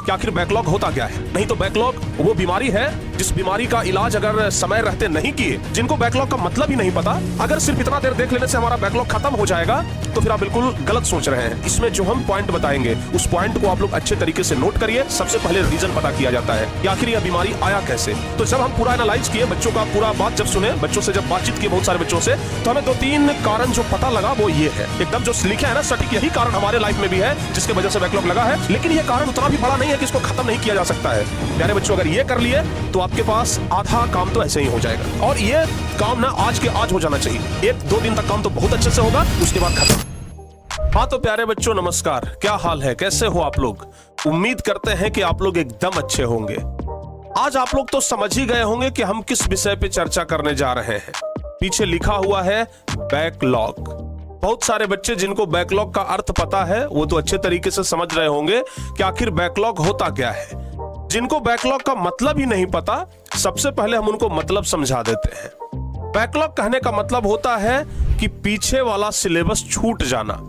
कि आखिर बैकलॉग होता क्या है। नहीं तो बैकलॉग वो बीमारी है जिस बीमारी का इलाज अगर समय रहते नहीं किए, जिनको बैकलॉग का मतलब ही नहीं पता, अगर सिर्फ इतना देर देख लेने से हमारा बैकलॉग खत्म हो जाएगा, तो फिर आप बिल्कुल गलत सोच रहे हैं। इसमें जो हम पॉइंट बताएंगे उस पॉइंट को आप लोग अच्छे तरीके से नोट करिए। सबसे पहले रीजन पता किया जाता है कि आखिर यह बीमारी आया कैसे। तो जब हम पूरा एनालाइज किए, बच्चों का पूरा बात जब सुने, बच्चों से जब बातचीत किए बहुत सारे बच्चों से, तो हमें 2-3 कारण जो पता लगा वो ये है। एकदम जो लिखा है ना सटीक, यही कारण हमारे लाइफ में भी है जिसके वजह से बैकलॉग लगा है। लेकिन ये कारण उतना भी बड़ा नहीं है कि इसको खत्म नहीं किया जा सकता है। प्यारे बच्चों, अगर ये कर लिए तो आपके पास आधा काम तो ऐसे ही हो जाएगा। और ये काम ना आज के आज हो जाना चाहिए। 1-2 दिन तक काम तो बहुत अच्छे से होगा, उसके बाद खत्म। हाँ तो प्यारे बच्चों नमस्कार, क्या हाल है, कैसे हो आप लोग। उम्मीद करते हैं कि आप लोग एकदम अच्छे होंगे। आज आप लोग तो समझ ही गए होंगे कि हम किस विषय पे चर्चा करने जा रहे हैं। पीछे लिखा हुआ है बैकलॉग। बहुत सारे बच्चे जिनको बैकलॉग का अर्थ पता है वो तो अच्छे तरीके से समझ रहे होंगे कि आखिर बैकलॉग होता क्या है। जिनको बैकलॉग का मतलब ही नहीं पता, सबसे पहले हम उनको मतलब समझा देते हैं। बैकलॉग कहने का मतलब होता है कि पीछे वाला सिलेबस छूट जाना,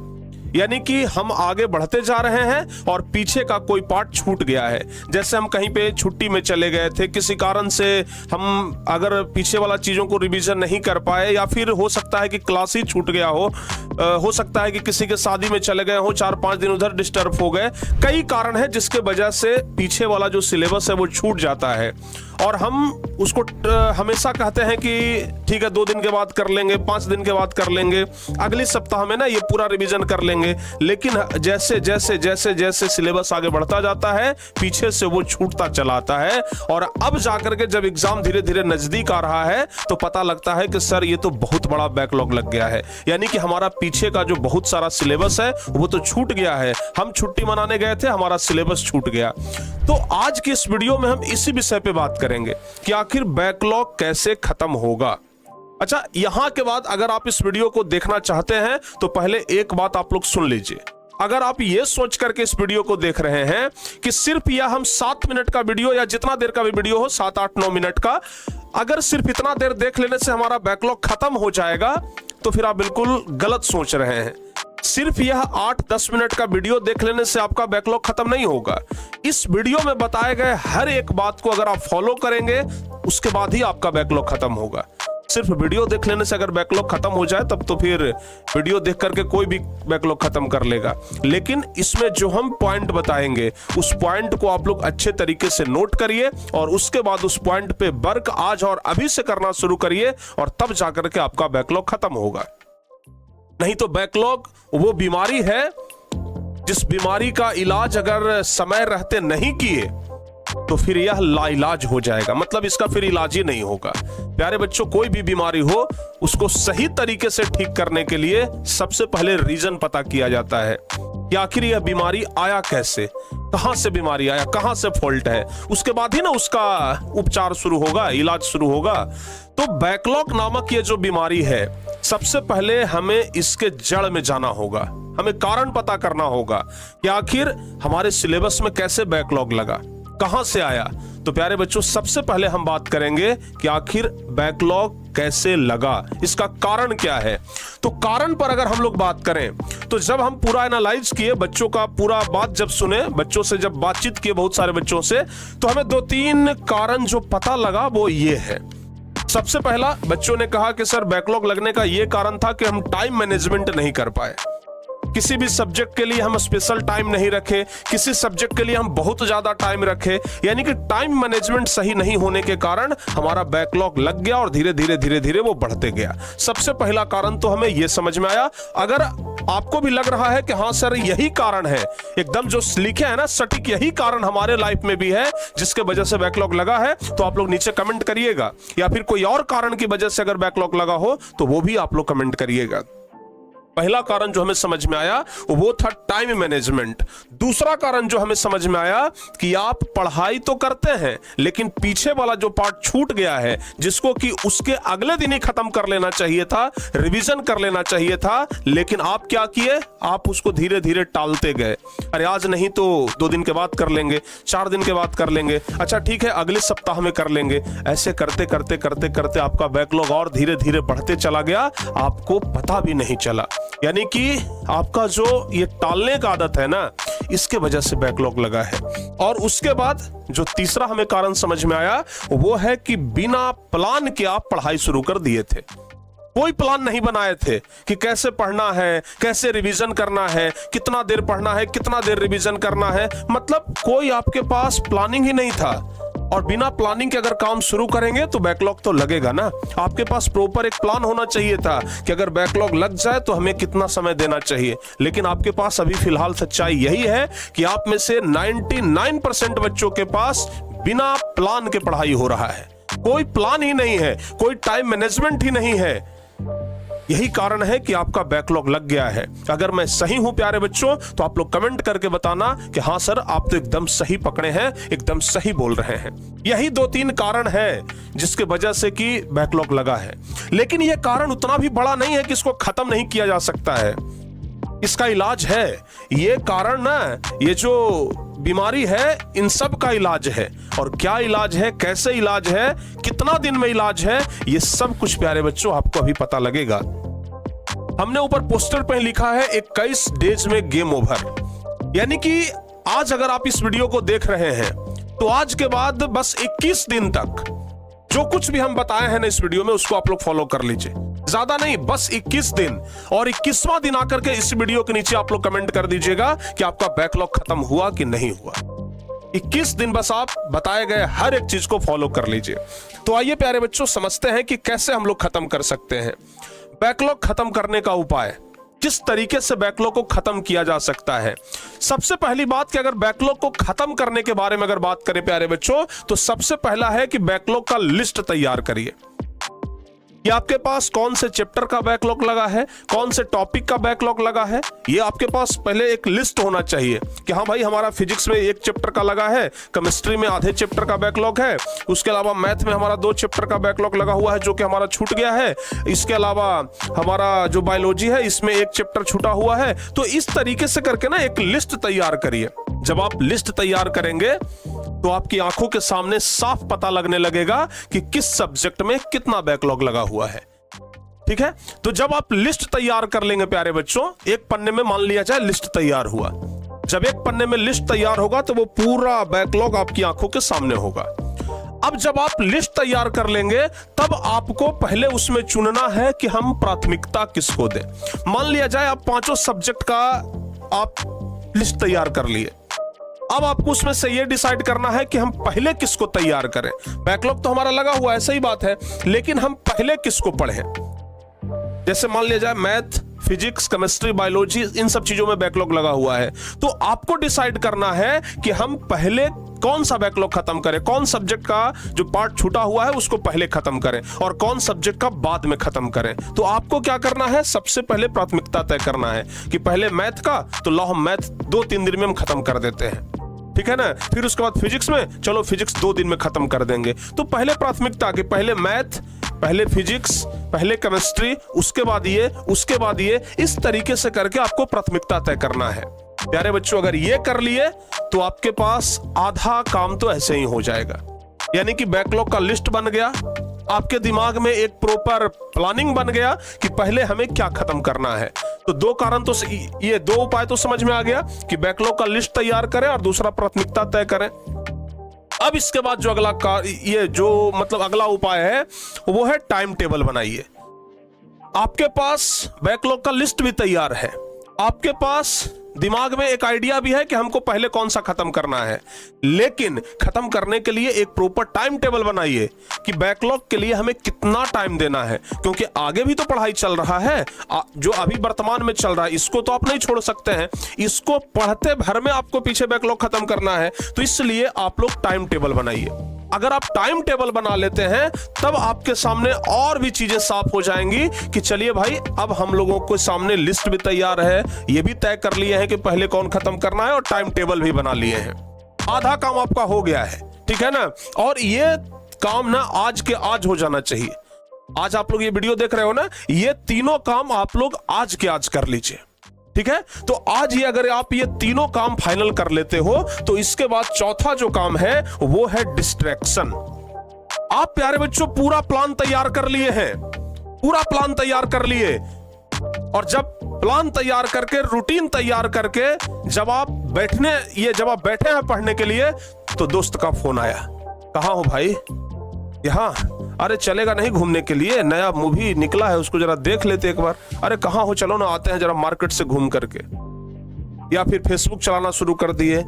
यानी कि हम आगे बढ़ते जा रहे हैं और पीछे का कोई पार्ट छूट गया है। जैसे हम कहीं पे छुट्टी में चले गए थे, किसी कारण से हम अगर पीछे वाला चीजों को रिवीजन नहीं कर पाए, या फिर हो सकता है कि क्लास ही छूट गया हो सकता है कि किसी के शादी में चले गए हो, 4-5 दिन उधर डिस्टर्ब हो गए। कई कारण है जिसके वजह से पीछे वाला जो सिलेबस है वो छूट जाता है और हम उसको हमेशा कहते हैं कि ठीक है 2 दिन के बाद कर लेंगे, 5 दिन के बाद कर लेंगे, अगले सप्ताह में ना ये पूरा रिवीजन कर लेंगे। लेकिन जैसे जैसे जैसे जैसे सिलेबस आगे बढ़ता जाता है, पीछे से वो छूटता चलाता है और अब जाकर के जब एग्जाम धीरे धीरे नजदीक आ रहा है तो पता लगता है कि सर ये तो बहुत बड़ा बैकलॉग लग गया है। यानी कि हमारा पीछे का जो बहुत सारा सिलेबस है वो तो छूट गया है। हम छुट्टी मनाने गए थे, हमारा सिलेबस छूट गया। तो आज की इस वीडियो में हम इसी विषय पे बात करेंगे कि आखिर बैकलॉग कैसे खत्म होगा। अच्छा, यहां के बाद अगर आप इस वीडियो को देखना चाहते हैं तो पहले एक बात आप लोग सुन लीजिए। अगर आप ये सोच करके इस वीडियो को देख रहे हैं कि सिर्फ यह हम 7 मिनट का वीडियो या जितना देर का भी वीडियो हो, 7, 8, 9 मिनट का, अगर सिर्फ इतना देर देख लेने से हमारा बैकलॉग खत्म हो जाएगा, तो फिर आप बिल्कुल गलत सोच रहे हैं। सिर्फ यह 8-10 मिनट का वीडियो देख लेने से आपका बैकलॉग खत्म नहीं होगा। इस वीडियो में बताए गए हर एक बात को अगर आप फॉलो करेंगे, उसके बाद ही आपका बैकलॉग खत्म होगा। सिर्फ वीडियो देख लेने से अगर बैकलॉग खत्म हो जाए तब तो फिर वीडियो देख करके कोई भी बैकलॉग खत्म कर लेगा। लेकिन इसमें जो हम पॉइंट बताएंगे उस पॉइंट को आप लोग अच्छे तरीके से नोट करिए और उसके बाद उस पॉइंट पे वर्क आज और अभी से करना शुरू करिए और तब जाकर के आपका बैकलॉग खत्म होगा। नहीं तो बैकलॉग वो बीमारी है जिस बीमारी का इलाज अगर समय रहते नहीं किए तो फिर यह लाइलाज हो जाएगा, मतलब इसका फिर इलाज ही नहीं होगा। प्यारे बच्चों, कोई भी बीमारी हो उसको सही तरीके से ठीक करने के लिए सबसे पहले रीजन पता किया जाता है कि आखिर यह बीमारी आया कैसे, कहां से बीमारी आया, कहां से फॉल्ट है, उसके बाद ही ना उसका उपचार शुरू होगा, इलाज शुरू होगा। तो बैकलॉग नामक ये जो बीमारी है, सबसे पहले हमें इसके जड़ में जाना होगा, हमें कारण पता करना होगा कि आखिर हमारे सिलेबस में कैसे बैकलॉग लगा, कहां से आया। तो प्यारे बच्चों, सबसे पहले हम बात करेंगे कि आखिर बैकलॉग कैसे लगा, इसका कारण क्या है। तो कारण पर अगर हम लोग बात करें तो जब हम पूरा एनालाइज किए, बच्चों का पूरा बात जब सुने, बच्चों से जब बातचीत किए बहुत सारे बच्चों से, तो हमें 2-3 कारण जो पता लगा वो ये है। सबसे पहला, बच्चों ने कहा कि सर बैकलॉग लगने का ये कारण था कि हम टाइम मैनेजमेंट नहीं कर पाए। किसी भी सब्जेक्ट के लिए हम स्पेशल टाइम नहीं रखे, किसी सब्जेक्ट के लिए हम बहुत ज्यादा टाइम रखे, यानी कि टाइम मैनेजमेंट सही नहीं होने के कारण हमारा बैकलॉग लग गया और धीरे धीरे वो बढ़ते गया। सबसे पहला कारण तो हमें यह समझ में आया। अगर आपको भी लग रहा है कि हाँ सर यही कारण है, एकदम जो लिखे है ना सटीक यही कारण हमारे लाइफ में भी है जिसके वजह से बैकलॉग लगा है, तो आप लोग नीचे कमेंट करिएगा। या फिर कोई और कारण की वजह से अगर बैकलॉग लगा हो तो वो भी आप लोग कमेंट करिएगा। पहला कारण जो हमें समझ में आया वो था टाइम मैनेजमेंट। दूसरा कारण जो हमें समझ में आया कि आप पढ़ाई तो करते हैं लेकिन पीछे वाला जो पार्ट छूट गया है, जिसको कि उसके अगले दिन ही खत्म कर लेना चाहिए था, रिवीजन कर लेना चाहिए था, लेकिन आप क्या किए, आप उसको धीरे धीरे टालते गए। अरे आज नहीं तो 2 दिन के बाद कर लेंगे, 4 दिन के बाद कर लेंगे, अच्छा ठीक है अगले सप्ताह में कर लेंगे। ऐसे करते करते करते करते आपका बैकलॉग और धीरे धीरे बढ़ते चला गया, आपको पता भी नहीं चला। यानी कि आपका जो ये टालने का आदत है ना, इसके वजह से बैकलॉग लगा है। और उसके बाद जो तीसरा हमें कारण समझ में आया वो है कि बिना प्लान के आप पढ़ाई शुरू कर दिए थे। कोई प्लान नहीं बनाए थे कि कैसे पढ़ना है, कैसे रिवीजन करना है, कितना देर पढ़ना है, कितना देर रिवीजन करना है, मतलब कोई आपके पास प्लानिंग ही नहीं था। और बिना प्लानिंग के अगर काम शुरू करेंगे तो बैकलॉग तो लगेगा ना। आपके पास प्रॉपर एक प्लान होना चाहिए था कि अगर बैकलॉग लग जाए तो हमें कितना समय देना चाहिए। लेकिन आपके पास अभी फिलहाल सच्चाई यही है कि आप में से 99% बच्चों के पास बिना प्लान के पढ़ाई हो रहा है। कोई प्लान ही नहीं है, कोई टाइम मैनेजमेंट ही नहीं है। यही कारण है कि आपका बैकलॉग लग गया है। अगर मैं सही हूं प्यारे बच्चों तो आप लोग कमेंट करके बताना कि हां सर आप तो एकदम सही पकड़े हैं, एकदम सही बोल रहे हैं। यही 2-3 कारण है जिसके वजह से कि बैकलॉग लगा है। लेकिन यह कारण उतना भी बड़ा नहीं है कि इसको खत्म नहीं किया जा सकता है। इसका इलाज है। ये कारण ना, ये जो बीमारी है इन सब का इलाज है। और क्या इलाज है, कैसे इलाज है, कितना दिन में इलाज है, ये सब कुछ प्यारे बच्चों आपको अभी पता लगेगा। हमने ऊपर पोस्टर पे लिखा है 21 डेज में गेम ओवर। यानी कि आज अगर आप इस वीडियो को देख रहे हैं तो आज के बाद बस 21 दिन तक जो कुछ भी हम बताए हैं ना इस वीडियो में उसको आप लोग फॉलो कर लीजिए। ज्यादा नहीं, बस 21 दिन। और 21वां दिन आकर के इस वीडियो के नीचे आप लोग कमेंट कर दीजिएगा कि आपका बैकलॉग खत्म हुआ कि नहीं हुआ। 21 दिन बस आप बताए गए हर एक चीज को फॉलो कर लीजिए। तो आइए प्यारे बच्चों समझते हैं कि कैसे हम लोग खत्म कर सकते हैं। बैकलॉग खत्म करने का उपाय, किस तरीके से बैकलॉग को खत्म किया जा सकता है। सबसे पहली बात कि अगर बैकलॉग को खत्म करने के बारे में अगर बात करें प्यारे बच्चों तो सबसे पहला है कि बैकलॉग का लिस्ट तैयार करिए कि आपके पास कौन से चैप्टर का बैकलॉग लगा है, कौन से टॉपिक का बैकलॉग लगा है। ये आपके पास पहले एक लिस्ट होना चाहिए कि हाँ भाई हमारा फिजिक्स में 1 चैप्टर का लगा है, केमिस्ट्री में आधे चैप्टर का बैकलॉग है, उसके अलावा मैथ में हमारा 2 चैप्टर का बैकलॉग लगा हुआ है जो कि हमारा छूट गया है, इसके अलावा हमारा जो बायोलॉजी है इसमें 1 चैप्टर छूटा हुआ है। तो इस तरीके से करके ना एक लिस्ट तैयार करिए। जब आप लिस्ट तैयार करेंगे तो आपकी आंखों के सामने साफ पता लगने लगेगा कि किस सब्जेक्ट में कितना बैकलॉग लगा हुआ है। ठीक है, तो जब आप लिस्ट तैयार कर लेंगे प्यारे बच्चों, एक पन्ने में मान लिया जाए लिस्ट तैयार हुआ। जब एक पन्ने में लिस्ट तैयार होगा तो वो पूरा बैकलॉग आपकी आंखों के सामने होगा। अब जब आप लिस्ट तैयार कर लेंगे तब आपको पहले उसमें चुनना है कि हम प्राथमिकता किसको दें। मान लिया जाए आप 5 सब्जेक्ट का आप लिस्ट तैयार कर लिए। अब आपको उसमें से ये डिसाइड करना है कि हम पहले किसको तैयार करें। बैकलॉग तो हमारा लगा हुआ है, सही बात है, लेकिन हम पहले किसको पढ़ें। जैसे मान लिया जाए मैथ, फिजिक्स, केमिस्ट्री, बायोलॉजी, इन सब चीजों में बैकलॉग लगा हुआ है। तो आपको डिसाइड करना है कि हम पहले कौन सा बैकलॉग खत्म करें, कौन सब्जेक्ट का जो पार्ट छूटा हुआ है उसको पहले खत्म करें और कौन सब्जेक्ट का बाद में खत्म करें। तो आपको क्या करना है, सबसे पहले प्राथमिकता तय करना है कि पहले मैथ का तो लो हम मैथ 2-3 दिन में हम खत्म कर देते हैं, ठीक है ना। फिर उसके बाद फिजिक्स में चलो फिजिक्स 2 दिन में खत्म कर देंगे। तो पहले प्राथमिकता के पहले मैथ, पहले फिजिक्स, पहले केमिस्ट्री, उसके बाद ये, उसके बाद ये, इस तरीके से करके आपको प्राथमिकता तय करना है। प्यारे बच्चों अगर ये कर लिए तो आपके पास आधा काम तो ऐसे ही हो जाएगा। यानी कि बैकलॉग का लिस्ट बन गया, आपके दिमाग में एक प्रॉपर प्लानिंग बन गया कि पहले हमें क्या खत्म करना है। तो 2 कारण तो ये 2 उपाय तो समझ में आ गया कि बैकलॉग का लिस्ट तैयार करें और दूसरा प्राथमिकता तय करें। अब इसके बाद जो अगला अगला उपाय है वो है टाइम टेबल बनाइए। आपके पास बैकलॉग का लिस्ट भी तैयार है, आपके पास दिमाग में एक आइडिया भी है कि हमको पहले कौन सा खत्म करना है, लेकिन खत्म करने के लिए एक प्रॉपर टाइम टेबल बनाइए कि बैकलॉग के लिए हमें कितना टाइम देना है। क्योंकि आगे भी तो पढ़ाई चल रहा है, जो अभी वर्तमान में चल रहा है इसको तो आप नहीं छोड़ सकते हैं, इसको पढ़ते भर में आपको पीछे बैकलॉग खत्म करना है। तो इसलिए आप लोग टाइम टेबल बनाइए। अगर आप टाइम टेबल बना लेते हैं तब आपके सामने और भी चीजें साफ हो जाएंगी कि चलिए भाई अब हम लोगों को सामने लिस्ट भी तैयार है, ये भी तय कर लिए हैं कि पहले कौन खत्म करना है और टाइम टेबल भी बना लिए हैं। आधा काम आपका हो गया है, ठीक है ना। और ये काम ना आज के आज हो जाना चाहिए। आज आप लोग ये वीडियो देख रहे हो ना, ये तीनों काम आप लोग आज के आज कर लीजिए, ठीक है। तो आज ही अगर आप ये तीनों काम फाइनल कर लेते हो तो इसके बाद चौथा जो काम है वो है डिस्ट्रैक्शन। आप प्यारे बच्चों पूरा प्लान तैयार कर लिए हैं, पूरा प्लान तैयार कर लिए, और जब प्लान तैयार करके, रूटीन तैयार करके जब आप बैठे हैं पढ़ने के लिए, तो दोस्त का फोन आया, कहाँ हो भाई? यहाँ। अरे चलेगा नहीं घूमने के लिए, नया मूवी निकला है, उसको जरा देख लेते एक बार। अरे कहाँ हो, चलो ना आते हैं जरा मार्केट से घूम करके। या फिर फेसबुक चलाना शुरू कर दिए,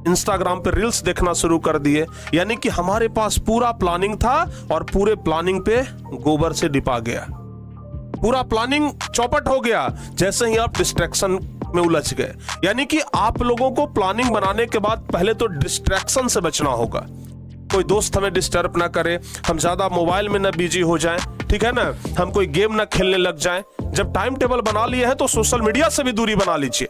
इंस्टाग्राम पे रील्स देखना शुरू कर दिए। यानी कि हमारे पास पूरा प्लानिंग था और पूरे प्लानिंग पे गोबर से डिपा गया, पूरा प्लानिंग चौपट हो गया जैसे ही आप डिस्ट्रैक्शन में उलझ गए। यानी कि आप लोगों को प्लानिंग बनाने के बाद पहले तो डिस्ट्रैक्शन से बचना होगा। कोई दोस्त हमें डिस्टर्ब ना करे, हम ज्यादा मोबाइल में ना बिजी हो जाएं, ठीक है ना, हम कोई गेम ना खेलने लग जाएं। जब टाइम टेबल बना लिए हैं तो सोशल मीडिया से भी दूरी बना लीजिए,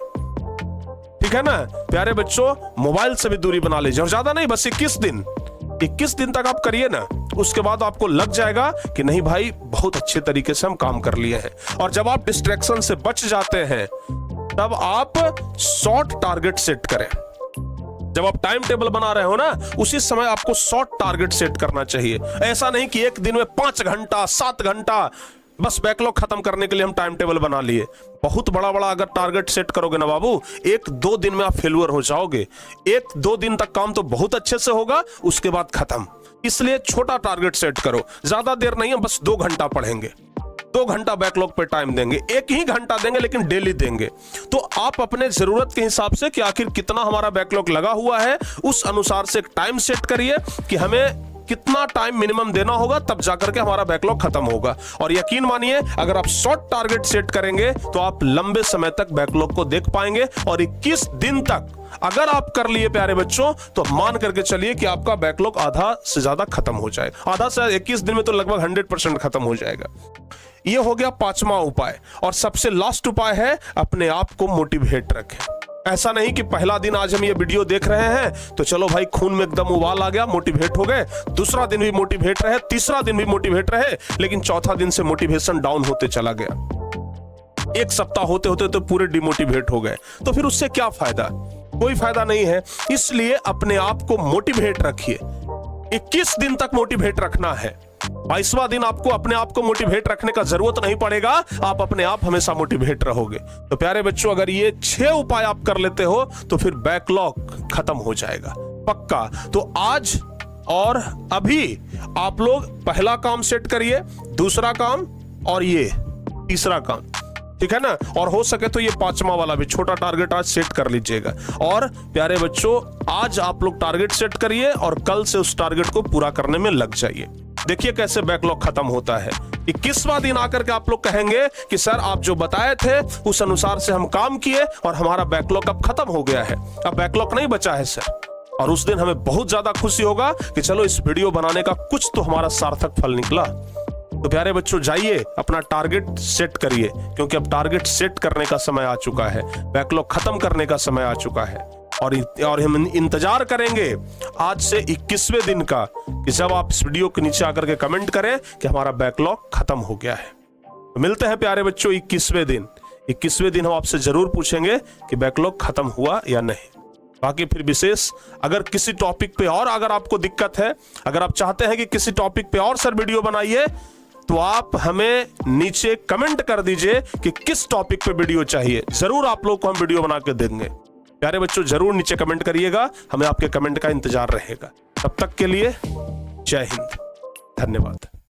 ठीक है ना प्यारे बच्चों, मोबाइल से भी दूरी बना लीजिए। और ज्यादा नहीं, बस 21 दिन तक आप करिए ना, उसके बाद आपको लग जाएगा कि नहीं भाई बहुत अच्छे तरीके से हम काम कर लिए हैं। और जब आप डिस्ट्रैक्शन से बच जाते हैं तब आप शॉर्ट टारगेट सेट करें। जब आप टाइम टेबल बना रहे हो ना, उसी समय आपको शॉर्ट टारगेट सेट करना चाहिए। ऐसा नहीं कि एक दिन में 5 घंटा 7 घंटा बस बैकलॉग खत्म करने के लिए हम टाइम टेबल बना लिए। बहुत बड़ा अगर टारगेट सेट करोगे ना बाबू, 1-2 दिन में आप फेलुअर हो जाओगे। 1-2 दिन तक काम तो बहुत अच्छे से होगा, उसके बाद खत्म। इसलिए छोटा टारगेट सेट करो, ज्यादा देर नहीं है, बस 2 घंटा पढ़ेंगे, 2 घंटा बैकलॉग पे टाइम देंगे, 1 ही घंटा देंगे लेकिन डेली देंगे। तो आप अपने जरूरत के हिसाब से कि आखिर कितना हमारा बैकलॉग लगा हुआ है, उस अनुसार से एक टाइम सेट करिए कि हमें कितना टाइम मिनिमम देना होगा, तब जाकर के हमारा बैकलॉग खत्म होगा। और यकीन मानिए, अगर आप शॉर्ट टारगेट सेट करेंगे तो आप लंबे समय तक बैकलॉग को देख पाएंगे। और 21 दिन तक अगर आप कर लिए प्यारे बच्चों, तो मान करके चलिए कि आपका बैकलॉग आधा से ज्यादा खत्म हो जाएगा। आधा से 21 दिन में तो लगभग 100% खत्म हो जाएगा। ये हो गया 5वां उपाय। और सबसे लास्ट उपाय है, अपने आप को मोटिवेट रखें। ऐसा नहीं कि पहला दिन आज हम ये वीडियो देख रहे हैं तो चलो भाई खून में एकदम उबाल आ गया, मोटिवेट हो गए, दूसरा दिन भी मोटिवेट रहे, तीसरा दिन भी मोटिवेट रहे, लेकिन चौथा दिन से मोटिवेशन डाउन होते चला गया। 1 सप्ताह होते होते तो पूरे डिमोटिवेट हो गए। तो फिर उससे क्या फायदा? कोई फायदा नहीं है। इसलिए अपने आप को मोटिवेट रखिए। 21 दिन तक मोटिवेट रखना है। 22वां दिन आपको अपने आप को मोटिवेट रखने का जरूरत नहीं पड़ेगा, आप अपने आप हमेशा मोटिवेट रहोगे। तो प्यारे बच्चों, अगर ये 6 उपाय आप कर लेते हो तो फिर बैकलॉग खत्म हो जाएगा पक्का। तो आज और अभी आप लोग पहला काम सेट करिए, दूसरा काम और ये तीसरा काम, ठीक है ना। और हो सके तो ये 5वां वाला भी छोटा टारगेट आज सेट कर लीजिएगा। और प्यारे बच्चों, आज आप लोग टारगेट सेट करिए और कल से उस टारगेट को पूरा करने में लग जाइए। देखिए कैसे बैकलॉग खत्म होता है। 21वां दिन आकर के आप लोग कहेंगे कि सर आप जो बताए थे उस अनुसार से हम काम किए और हमारा बैकलॉग अब खत्म हो गया है, अब बैकलॉग नहीं बचा है सर। और उस दिन हमें बहुत ज्यादा खुशी होगा कि चलो इस वीडियो बनाने का कुछ तो हमारा सार्थक फल निकला। तो प्यारे बच्चों, जाइए अपना टारगेट सेट करिए, क्योंकि अब टारगेट सेट करने का समय आ चुका है, बैकलॉग खत्म करने का समय आ चुका है। और हम इंतजार करेंगे आज से 21वें दिन का कि जब आप इस वीडियो के नीचे आकर के कमेंट करें कि हमारा बैकलॉग खत्म हो गया है। तो मिलते हैं प्यारे बच्चों 21वें दिन। 21वें दिन हम आपसे जरूर पूछेंगे कि बैकलॉग खत्म हुआ या नहीं। बाकी फिर विशेष अगर किसी टॉपिक पे और अगर आपको दिक्कत है, अगर आप चाहते हैं कि किसी टॉपिक पे और सर वीडियो बनाइए, तो आप हमें नीचे कमेंट कर दीजिए कि किस टॉपिक पे वीडियो चाहिए। जरूर आप लोग को हम वीडियो बना के देंगे। प्यारे बच्चों, जरूर नीचे कमेंट करिएगा, हमें आपके कमेंट का इंतजार रहेगा। तब तक के लिए जय हिंद, धन्यवाद।